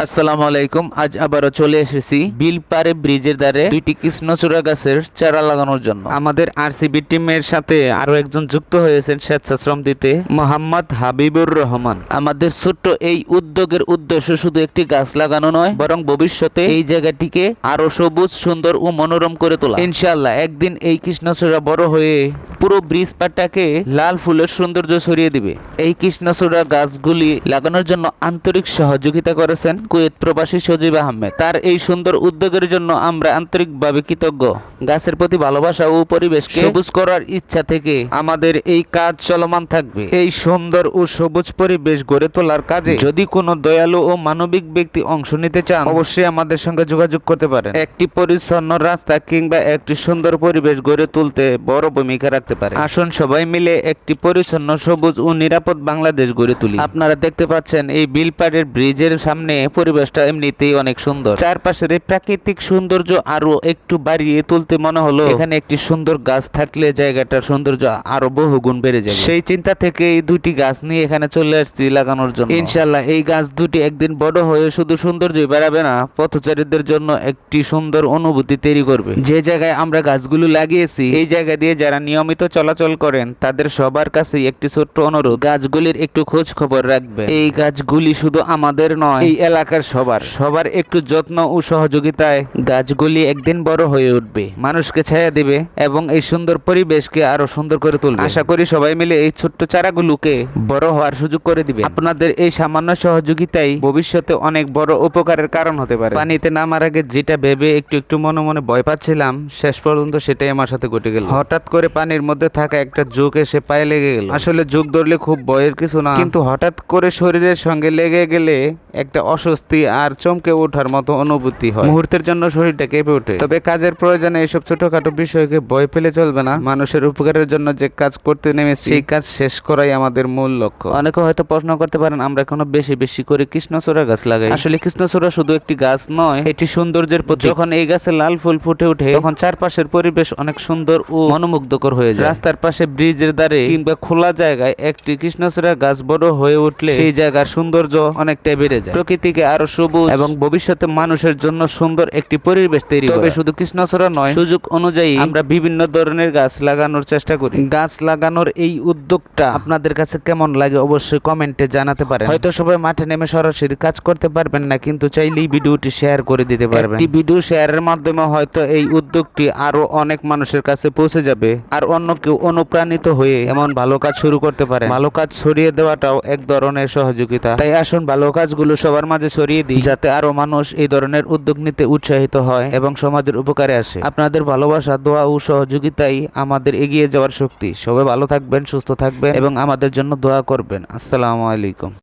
আসসালামু আলাইকুম। আজ আবারও চলে এসেছি বিলপাড়ে ব্রিজের ধারে দুইটি কৃষ্ণচূড়া গাছের চারা লাগানোর জন্য। আমাদের আরসিবি টিমের সাথে আরো একজন যুক্ত হয়েছেন স্বেচ্ছাশ্রম দিতে, মোহাম্মদ হাবিবুর রহমান। আমাদের ছোট্ট এই উদ্যোগের উদ্দেশ্য শুধু একটি গাছ লাগানো নয়, বরং ভবিষ্যতে এই জায়গাটিকে আরো সবুজ, সুন্দর ও মনোরম করে তোলা। ইনশাআল্লাহ একদিন এই কৃষ্ণচূড়া বড় হয়ে পুরো ব্রিজ পাড়টাকে লাল ফুলের সৌন্দর্য ছড়িয়ে দিবে। এই কৃষ্ণচূড়া গাছগুলি লাগানোর জন্য আন্তরিক সহযোগিতা করেছেন কুয়েত প্রবাসী সজীব আহমেদ। তার এই সুন্দর উদ্যোগের জন্য আমরা আন্তরিকভাবে কৃতজ্ঞ। গাছের প্রতি ভালোবাসা ও পরিবেশকে সবুজ করার ইচ্ছা থেকে আমাদের এই কাজ চলমান থাকবে। এই সুন্দর ও সবুজ পরিবেশ গড়ে তোলার কাজে যদি কোনো দয়ালু ও মানবিক ব্যক্তি অংশ নিতে চান, অবশ্যই আমাদের সঙ্গে যোগাযোগ করতে পারেন। একটি পরিচ্ছন্ন রাস্তা কিংবা একটি সুন্দর পরিবেশ গড়ে তুলতে বড় ভূমিকা রাখতে পারে। আসুন সবাই মিলে একটি পরিচ্ছন্ন, সবুজ ও নিরাপদ বাংলাদেশ গড়ে তুলি। আপনারা দেখতে পাচ্ছেন এই বিলপাড়ের ব্রিজের সামনে পরিবেশটা এমনিতেই অনেক সুন্দর। চারপাশের এই প্রাকৃতিক সৌন্দর্য আরো একটু বাড়িয়ে তুলতে মনে হলো এখানে একটি সুন্দর গাছ থাকলে জায়গাটার সৌন্দর্য আরো বহু গুণ বেড়ে যাবে। সেই চিন্তা থেকে এই দুটি গাছ নিয়ে এখানে চলে আসছি লাগানোর জন্য। ইনশাআল্লাহ এই গাছ দুটি একদিন বড় হয়ে শুধু সৌন্দর্যই বাড়াবে না, পথচারীদের জন্য একটি সুন্দর অনুভূতি তৈরি করবে। যে জায়গায় আমরা গাছগুলো লাগিয়েছি এই জায়গা দিয়ে যারা নিয়মিত চলাচল করেন তাদের সবার কাছেই একটি ছোট্ট অনুরোধ, গাছগুলির একটু খোঁজ খবর রাখবে। এই গাছগুলি শুধু আমাদের নয়, এই এলাকার সবার একটু যত্ন ও সহযোগিতায় গাছগুলি একদিন বড় হয়ে উঠবে, মানুষকে ছায়া দিবে এবং এই সুন্দর পরিবেশকে আরো সুন্দর করে তুলবে। আশা করি সবাই মিলে এই ছোট্ট চারাগুলোকে বড় হওয়ার সুযোগ করে দিবে। আপনাদের এই সামান্য সহযোগিতাই ভবিষ্যতে অনেক বড় উপকারের কারণ হতে পারে। পানিতে নামার আগে যেটা ভেবে একটু একটু মনে মনে ভয় পাচ্ছিলাম, শেষ পর্যন্ত সেটাই আমার সাথে ঘটে গেল। হঠাৎ করে পানির মধ্যে থাকা একটা জোক এসে পায়ে লেগে গেল। আসলে জোক ধরলে খুব ভয়ের কিছু না, কিন্তু হঠাৎ করে শরীরের সঙ্গে লেগে গেলে একটা অস্বস্তি আর চমকে ওঠার মতো অনুভূতি হয়। মুহূর্তের জন্য শরীরটা কেঁপে ওঠে। তবে কাজের প্রয়োজনে এসব ছোটখাটো বিষয়কে ভয় পেলে চলবে না। মানুষের উপকারের জন্য যে কাজ করতে নেমেছি সেই কাজ শেষ করাই আমাদের মূল লক্ষ্য। অনেকে হয়তো প্রশ্ন করতে পারেন আমরা এখনো বেশি বেশি করে কৃষ্ণচূড়া গাছ লাগাই। আসলে কৃষ্ণচূড়া শুধু একটি গাছ নয়, এটি সৌন্দর্যের প্রতীক। যখন এই গাছে লাল ফুল ফুটে ওঠে তখন চারপাশের পরিবেশ অনেক সুন্দর ও মনোমুগ্ধকর হয়ে যায়। রাস্তার পাশে, ব্রিজের ধারে কিংবা খোলা জায়গায় একটি কৃষ্ণচূড়া গাছ বড় হয়ে উঠলে সেই জায়গার সৌন্দর্য অনেকটাই বেড়ে যায়। প্রকৃতিকে আরো সবুজ এবং ভবিষ্যতে মানুষের জন্য সুন্দর একটি পরিবেশ তৈরি করে। তবে শুধু কৃষ্ণচূড়া নয়, সুযোগ অনুযায়ী আমরা বিভিন্ন ধরনের গাছ লাগানোর চেষ্টা করি। গাছ লাগানোর এই উদ্যোগটা আপনাদের কাছে কেমন লাগে অবশ্যই কমেন্টে জানাতে পারেন। হয়তো সবাই মাঠে নেমে সরাসরি কাজ করতে পারবেন না, কিন্তু চাইলেই ভিডিওটি শেয়ার করে দিতে পারবেন। একটি ভিডিও শেয়ারের মাধ্যমে হয়তো এই উদ্যোগটি আরো অনেক মানুষের কাছে পৌঁছে যাবে, আর অন্য কেউ অনুপ্রাণিত হয়ে এমন ভালো কাজ শুরু করতে পারে। ভালো কাজ ছড়িয়ে দেওয়াটাও এক ধরনের সহযোগিতা। তাই আসুন ভালো কাজগুলো সবার মাঝে ছড়িয়ে দিই, যাতে আরো মানুষ এই ধরনের উদ্যোগ নিতে উৎসাহিত হয় এবং সমাজের উপকারে আসে। আপনাদের ভালোবাসা, দোয়া ও সহযোগিতাই আমাদের এগিয়ে যাওয়ার শক্তি। সবাই ভালো থাকবেন, সুস্থ থাকবেন এবং আমাদের জন্য দোয়া করবেন। আসসালামু আলাইকুম।